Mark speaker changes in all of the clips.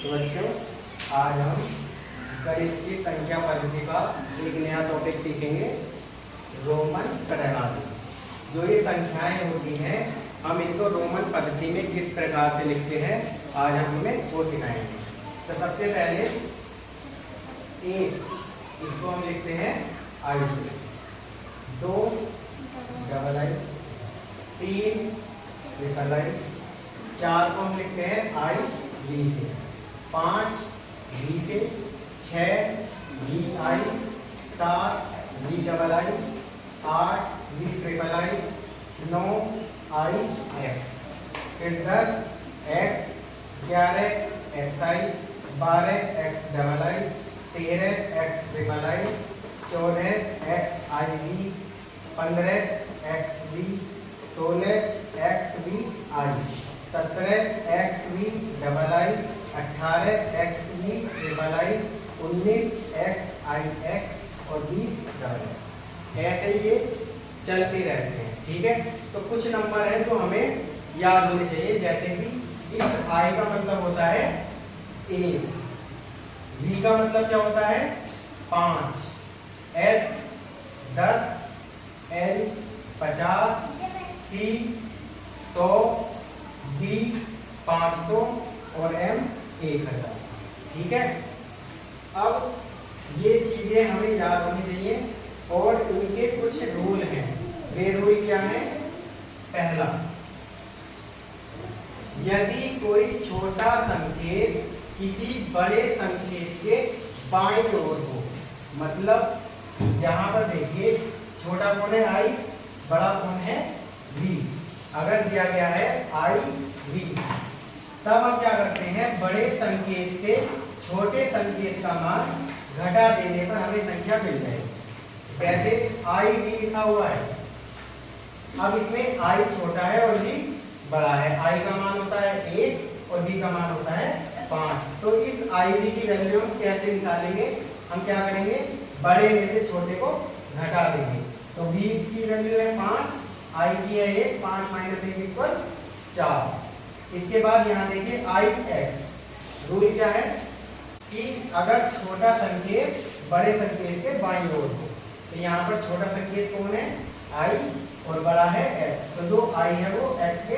Speaker 1: तो बच्चों आज हम गणित की संख्या पद्धति का एक नया टॉपिक सीखेंगे, रोमन प्रणाली। जो ये संख्याएं होती हैं हम इनको रोमन पद्धति में किस प्रकार से लिखते हैं आज हम तुम्हें वो सिखाएंगे। तो सबसे पहले एक, इसको हम लिखते हैं आई से, 2 डबल आई, 3 ट्रिपल आई, 4 को हम लिखते हैं आई वी से, 5 वी से, 6 V I, 7 V double I, 8 V triple I, 9 I X, फिर 10 X, 11 X I, 12 X double I, 13 X triple I, 14 X I V, 15 X V, 16 X V I, 17 X V double I, 18 X V triple I, 19 X I X और 20 double आई। ऐसे ये चलते रहते हैं। ठीक है, तो कुछ नंबर हैं जो हमें याद होने चाहिए, जैसे कि इस आई का मतलब होता है 1, वी का मतलब क्या होता है 5, एल 10, एल 50, सी 100, बी 500 और एम 1000। ठीक है, अब ये चीजें हमें याद होनी चाहिए और इनके कुछ रूल हैं। वे रूल क्या है? पहला, यदि कोई छोटा संकेत किसी बड़े संकेत के बाईं ओर हो, मतलब यहाँ पर देखिए छोटा कौन है आई, बड़ा कौन है वी। अगर दिया गया है आई वी, तब हम क्या करते हैं, बड़े संकेत से छोटे संकेत का मान घटा देने पर हमें संख्या मिल जाएगी। जैसे आई वी लिखा हुआ है, अब इसमें आई छोटा है और वी बड़ा है। आई का मान होता है 1 और वी का मान होता है 5। तो इस आई वी की वैल्यू हम कैसे निकालेंगे? हम क्या करेंगे, बड़े में से छोटे को घटा देंगे। तो वी की वैल्यू है 5, आई की है 1, 5 माइनस 1 इक्वल 4। इसके बाद यहाँ देखिए आई एक्स, रूल क्या है कि अगर छोटा संकेत बड़े संकेत के बाईं ओर हो, तो यहाँ पर छोटा संकेत कौन है आई और बड़ा है एक्स, तो जो आई है वो एक्स के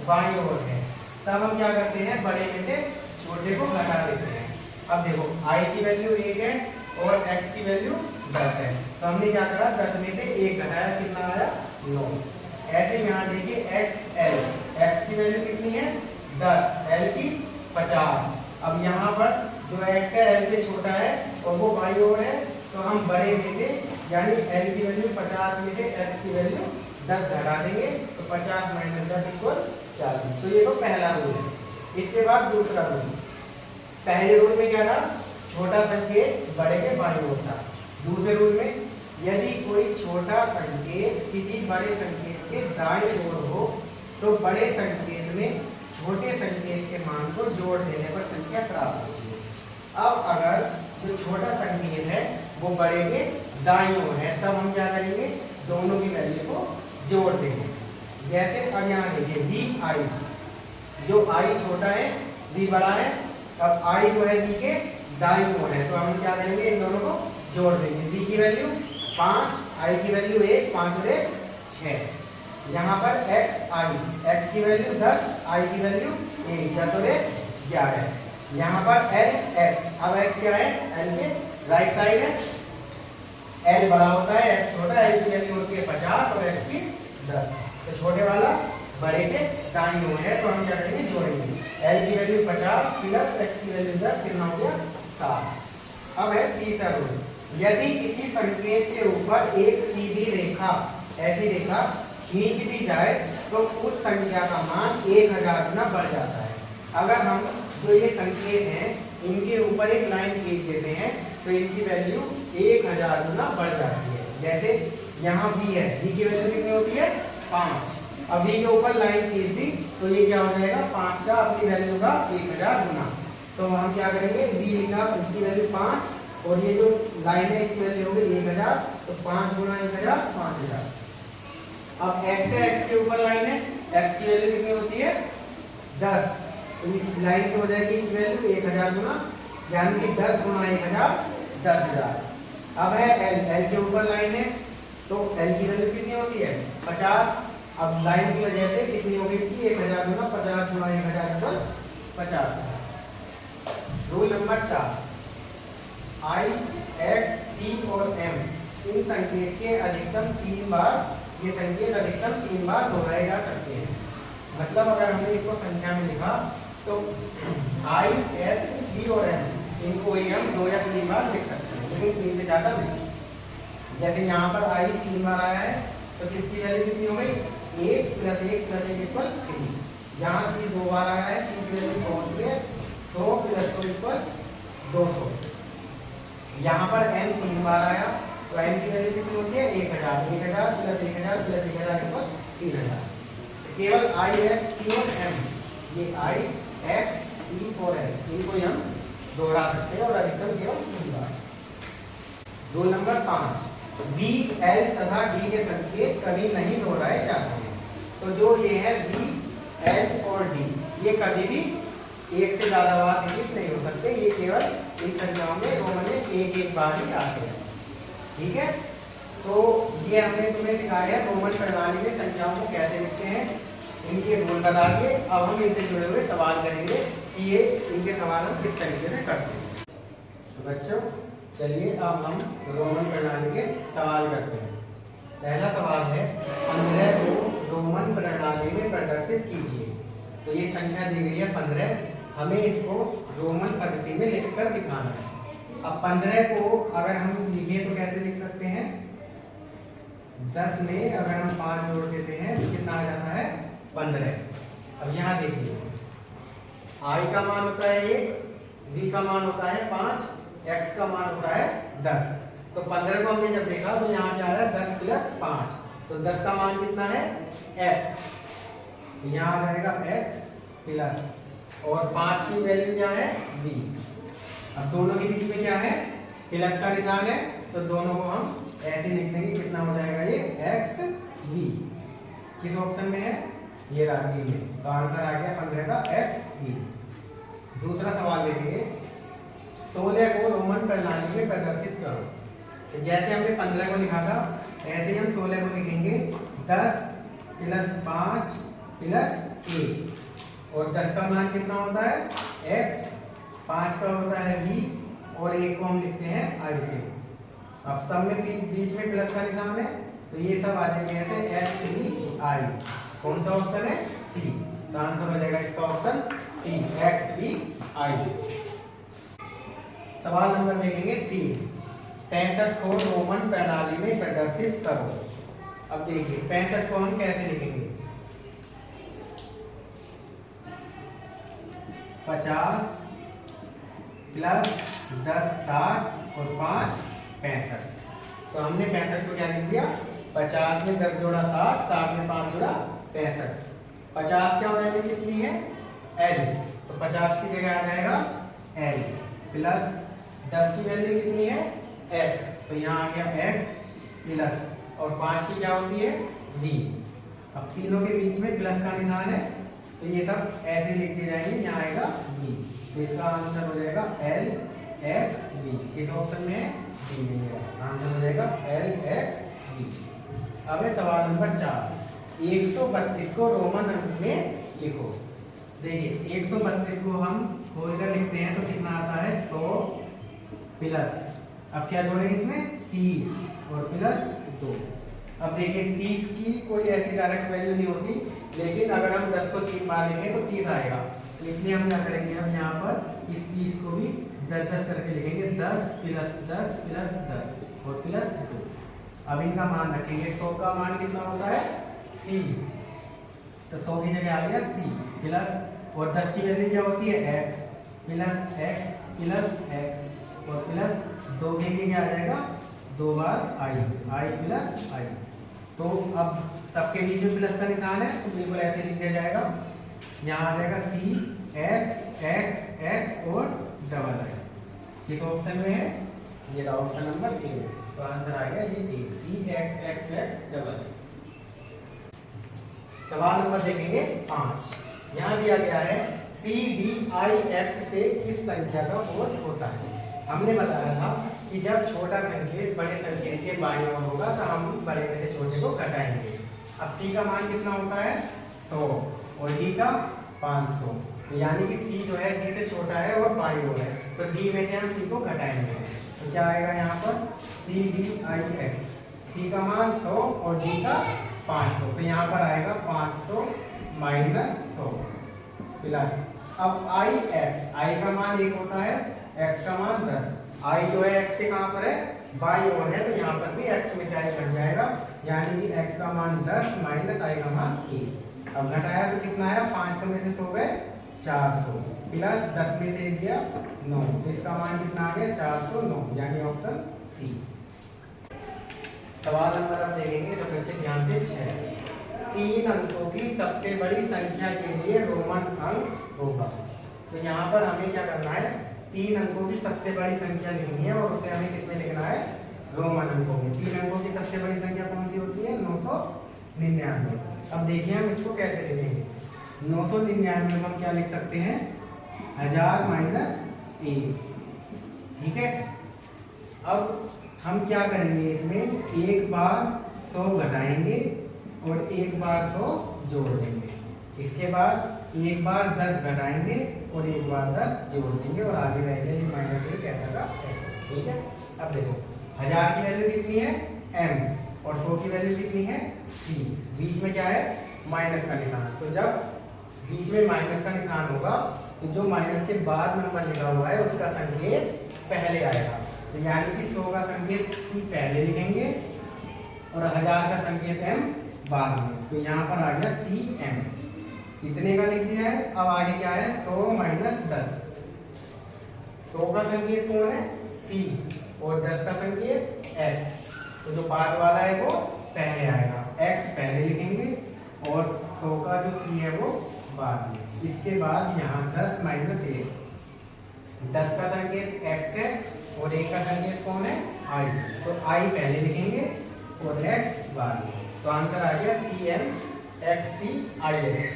Speaker 1: बाईं ओर है। तब हम क्या करते हैं, बड़े में से छोटे को घटा देते हैं। अब देखो आई की वैल्यू 1 है और एक्स की वैल्यू 10 है, तो हमने क्या करा, 10 में से 1 घटाया, कितना आया 9। ऐसे यहाँ देखिए एक्स एल, एक्स की वैल्यू कितनी है 10, एल की 50। अब यहाँ पर जो एक्स है एल से छोटा है और वो बाईं ओर है, तो हम बड़े में से यानी एल की वैल्यू 50 में से एक्स की वैल्यू 10 घटा देंगे, तो 50 माइनस 10 इक्वल 40। तो ये तो पहला रूल है। इसके बाद दूसरा रूल, पहले रूल में क्या था, छोटा संकेत बड़े के बाईं ओर था। दूसरे रूल में यदि कोई छोटा संकेत किसी बड़े संकेत के दाईं ओर हो, तो बड़े संकेत में छोटे संकेत के मान को जोड़ देने पर संख्या प्राप्त होती है। अब अगर जो छोटा संकेत है वो बड़े के दाईं ओर है, तब हम क्या करेंगे, दोनों की वैल्यू को जोड़ देंगे। जैसे अब यहाँ देखिए वी आई, जो आई छोटा है वी बड़ा है, अब आई जो है वी के दाईं ओर है, तो हम क्या करेंगे, इन दोनों को जोड़ देंगे। वी की वैल्यू 5, आई की वैल्यू 1, 5 और 1 6। यहाँ पर एक्स आई, एक्स की वैल्यू 10, आई की वैल्यू 1, 10 और 1 11। यहाँ पर एल एक्स, अब एक्स क्या है, एल के राइट साइड है, एल बड़ा होता है एक्स छोटा, एल की वैल्यू होती है 50 और एक्स की 10। तो छोटे वाला बड़े के दाईं ओर है, तो हम क्या करेंगे, जोड़ेंगे। एल की वैल्यू 50 प्लस एक्स की वैल्यू 10, कितना हो गया 7। अब है तीसरा रूल, यदि किसी संकेत के ऊपर एक सीधी रेखा, ऐसी रेखा खींच दी जाए, तो उस संख्या का मान 1000 गुना बढ़ जाता है। अगर हम जो ये संकेत हैं इनके ऊपर एक लाइन खींच देते हैं, तो इनकी वैल्यू 1000 गुना बढ़ जाती है। जैसे यहाँ v है, v की वैल्यू कितनी होती है 5, अब v के ऊपर लाइन खींच दी, तो ये क्या हो जाएगा, 5 का अपनी वैल्यू का 1000 गुना। तो हम क्या करेंगे, v लिखा, इसकी वैल्यू 5 और ये जो लाइन है इसकी वैल्यू होगी 1000, तो 5 गुना 1000 5000। अब x है, x के ऊपर लाइन है, x की वैल्यू कितनी होती है 10, लाइन की हो जाएगी इसकी वैल्यू 1000 गुना, यानी कि 10 गुना 1000 10,000। अब है एल के ऊपर लाइन है तो एल की वैल्यू कितनी होती है 50। अब लाइन की वजह से कितनी होगी इसकी 1000 गुना 50 गुना 1000 50। रूल नंबर 4, आई, एक्स, टी और एम इन संकेत के अधिकतम 3 बार, ये संकेत अधिकतम 3 बार दोहराए जा सकते हैं। मतलब अगर हमने इसको संख्या में लिखा तो आई, एक्स, टी और एम इनको ही हम 2 या 3 बार लिख सकते हैं, लेकिन 3 से ज़्यादा नहीं। जैसे यहाँ पर आई 3 बार आया है तो किसकी वैल्यू कितनी हो गई 1 + 1 + 1 = 3। यहाँ से 2 बार आया है 3 की वैल्यू पहुँच गई 100 + 100 = 200। यहाँ पर n 3 बार आया तो n की वैल्यू कितनी होती है 1000, 1000 + 1000 + 1000 = 3000। केवल आई, एक्स, टी और एम, ये आई, एक्स, टी और एम इनको हम दोहरा सकते हैं और अधिकतम केवल 3 बार। रूल नंबर 5, बी, एल तथा डी के संकेत कभी नहीं दोहराए जाते हैं। तो जो ये है बी, एल और डी, ये कभी भी एक से ज्यादा बार रिपीट नहीं हो सकते, ये केवल इन संख्याओं में रोमन में एक बार ही आते हैं। ठीक है, तो ये हमने तुम्हें सिखाया है रोमन प्रणाली में संख्याओं को कैसे लिखते हैं, इनके रूल बता के अब हम इनसे जुड़े हुए सवाल करेंगे कि ये इनके सवाल हम किस तरीके से करते हैं। तो बच्चों चलिए अब हम रोमन प्रणाली के सवाल करते हैं। पहला सवाल है 15 को रोमन प्रणाली में प्रदर्शित कीजिए। तो ये संख्या दी गई है 15, हमें इसको रोमन पद्धति में लिखकर दिखाना है। अब 15 को अगर हम लिखें तो कैसे लिख सकते हैं, 10 में अगर हम 5 जोड़ देते हैं तो कितना आ जाता है 15। अब यहाँ देखिए आई का मान होता है 1, बी का मान होता है 5, एक्स का मान होता है 10। तो 15 को हमने जब देखा तो यहाँ क्या आया 10 + 5, तो 10 का मान कितना है x, यहाँ आ जाएगा x प्लस और 5 की वैल्यू क्या है b। अब दोनों के बीच में क्या है प्लस का निशान है, तो दोनों को हम ऐसे लिख देंगे, कितना हो जाएगा ये x b। किस ऑप्शन में है ये रहा डी में, तो आंसर आ गया 15 का x b। दूसरा सवाल देखेंगे 16 को रोमन प्रणाली में प्रदर्शित करो। तो जैसे हमने 15 को लिखा था ऐसे ही हम 16 को लिखेंगे 10 + 5 + 1 और 10 का मान कितना होता है x, 5 का होता है b और 1 को हम लिखते हैं i से। अब सब में बीच में प्लस का निशान है तो ये सब आ जाएंगे ऐसे x b i। कौन सा ऑप्शन है सी, तो आंसर हो जाएगा इसका option C x b i। सवाल नंबर देखेंगे 3, 65 को रोमन प्रणाली में प्रदर्शित करो। अब देखिए 65 को हम कैसे लिखेंगे, 50 + 10 60 और 5 65। तो हमने 65 को क्या लिख दिया 50 में 10 जोड़ा 60, 60 में 5 जोड़ा 65। 50 क्या वैल्यू कितनी है L, तो 50 की जगह आ जाएगा L प्लस 10 की वैल्यू कितनी है x, तो यहाँ आ गया x प्लस और 5 की क्या होती है v। अब तीनों के बीच में प्लस का निशान है तो ये सब ऐसे लिख दिए जाएंगे, यहाँ आएगा v। तो इसका आंसर हो जाएगा L x v। किस ऑप्शन में है डी में, आंसर हो जाएगा L x v। अब है सवाल नंबर 4, 132 को रोमन अंक में लिखो। देखिए 132 को हम खोलकर लिखते हैं तो कितना आता है 100 प्लस, अब क्या जोड़ेंगे इसमें 30 और प्लस 2। अब देखिए 30 की कोई ऐसी डायरेक्ट वैल्यू नहीं होती, लेकिन अगर हम 10 को 3 बार लिखें तो 30 आएगा, तो इसलिए हम क्या करेंगे हम यहाँ पर इस 30 को भी 10 करके लिखेंगे, 10 + 10 + 10 और प्लस 2। अब इनका मान रखेंगे, 100 का मान कितना होता है c, तो 100 की जगह आ गया c प्लस और 10 की वैल्यू क्या होती है x प्लस x और प्लस 2 के लिए क्या आ जाएगा 2 बार i प्लस i। तो अब सबके बीच में प्लस का निशान है तो बिल्कुल ऐसे लिख दिया जाएगा, यहाँ आ जाएगा c x और डबल i। किस ऑप्शन में है ये रहा ऑप्शन नंबर ए में, तो आंसर आ गया ये ए, c x डबल i। सवाल नंबर देखेंगे 5, यहाँ दिया गया है CDIX से किस संख्या का बोध होता है। हमने बताया था कि जब छोटा संकेत बड़े संकेत के बाईं ओर होगा तो हम बड़े में से छोटे को घटाएंगे। अब C का मान कितना होता है 100 और D का 500, तो यानी कि C जो है D से छोटा है और बाईं ओर है, तो D में से हम C को घटाएंगे। तो क्या आएगा यहाँ पर CDIX, C का मान 100 और D का 500, तो यहाँ पर आएगा 500 माइनस 100 प्लस, अब IX, I का मान 1 होता है, X का मान 10, I जो है X के कहाँ पर है बाईं ओर है, तो यहाँ पर भी X में से I घट जाएगा, यानी कि X का मान 10 माइनस I का मान 1। अब घटाया तो कितना आया, 500 में से 100 गए 400 प्लस 10 में से 1 गया 9, तो इसका मान कितना आ गया 409, यानी ऑप्शन सी। सवाल नंबर अब देखेंगे तो बच्चे ध्यान से 6, 3 अंकों की सबसे बड़ी संख्या के लिए रोमन अंक होगा। तो यहाँ पर हमें क्या करना है, 3 अंकों की सबसे बड़ी संख्या लिखनी है और उसे हमें किसमें लिखना है, रोमन अंकों में। 3 अंकों की सबसे बड़ी संख्या कौन सी होती है, 999। अब देखिए हम इसको कैसे लिखेंगे। 999 को हम क्या लिख सकते हैं, 1000 माइनस 1, ठीक है। अब हम क्या करेंगे, इसमें एक बार 100 घटाएंगे और एक बार 100 जोड़ देंगे, इसके बाद एक बार 10 घटाएंगे और एक बार 10 जोड़ देंगे और आगे रहेगा ये माइनस 1 ऐसा का ऐसा, ठीक है। अब देखो 1000 की वैल्यू कितनी है m और 100 की वैल्यू कितनी है c, बीच में क्या है माइनस का निशान, तो जब बीच में माइनस का निशान होगा तो जो माइनस के बाद नंबर लिखा हुआ है उसका संकेत पहले आएगा, तो यानी कि 100 का संकेत c पहले लिखेंगे और 1000 का संकेत m बाद में, तो यहाँ पर आ गया CM, इतने का लिख दिया है। अब आगे क्या है, 100 माइनस 10, 100 का संकेत कौन है C और 10 का संकेत X, तो जो बाद वाला है वो पहले आएगा, X पहले लिखेंगे और 100 का जो C है वो बाद में। इसके बाद यहाँ 10 माइनस 1, 10 का संकेत X है और 1 का संकेत कौन है I, तो I पहले लिखेंगे और X बाद में, तो आंसर आ गया CMXCIX।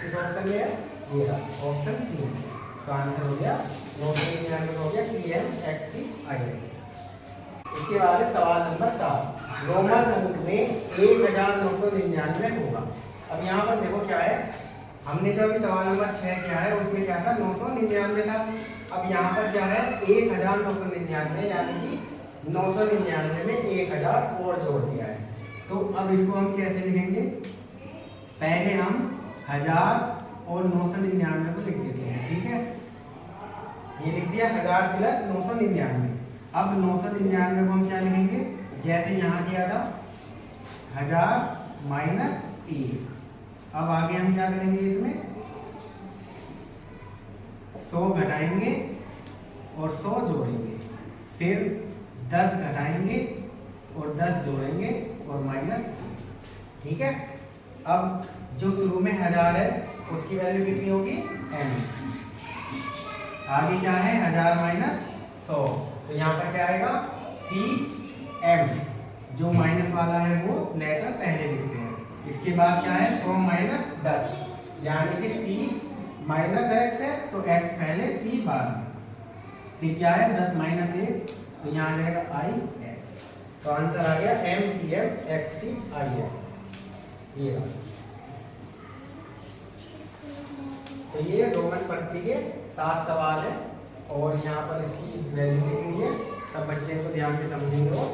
Speaker 1: किस ऑप्शन में है, ये रहा ऑप्शन सी, तो आंसर हो गया 999 हो गया CMXCIX। इसके बाद सवाल नंबर 7, रोमन अंक में 1999 होगा। अब यहाँ पर देखो क्या है, हमने जो अभी सवाल नंबर 6 किया है उसमें क्या था 999 था, अब यहाँ पर क्या है 1999, यानी कि 999 में 1000 और जोड़ दिया है। तो अब इसको हम कैसे लिखेंगे, पहले हम 1000 और 999 को लिख देते हैं, ठीक है। ये लिख दिया 1000 प्लस 999। अब 999 को हम क्या लिखेंगे, जैसे यहाँ किया था 1000 माइनस 1। अब आगे हम क्या करेंगे, इसमें 100 घटाएंगे और 100 जोड़ेंगे, फिर 10 घटाएंगे और 10 जोड़ेंगे और माइनस, ठीक है। अब जो शुरू में 1000 है उसकी वैल्यू कितनी होगी m, आगे क्या है 1000 माइनस 100, तो यहाँ पर क्या आएगा CM, जो माइनस वाला है वो लेटर पहले लिखते हैं। इसके बाद क्या है 100 माइनस 10, यानी कि C माइनस x है तो x पहले C बाद में, फिर क्या है 10 माइनस 1, तो यहाँ रहेगा IX, तो आंसर आ गया MCMXCIX, ये रहा। तो ये रोमन पट्टी के 7 सवाल है और यहाँ पर इसकी वैल्यू लिखी हुई है, तब बच्चे को ध्यान से समझेंगे और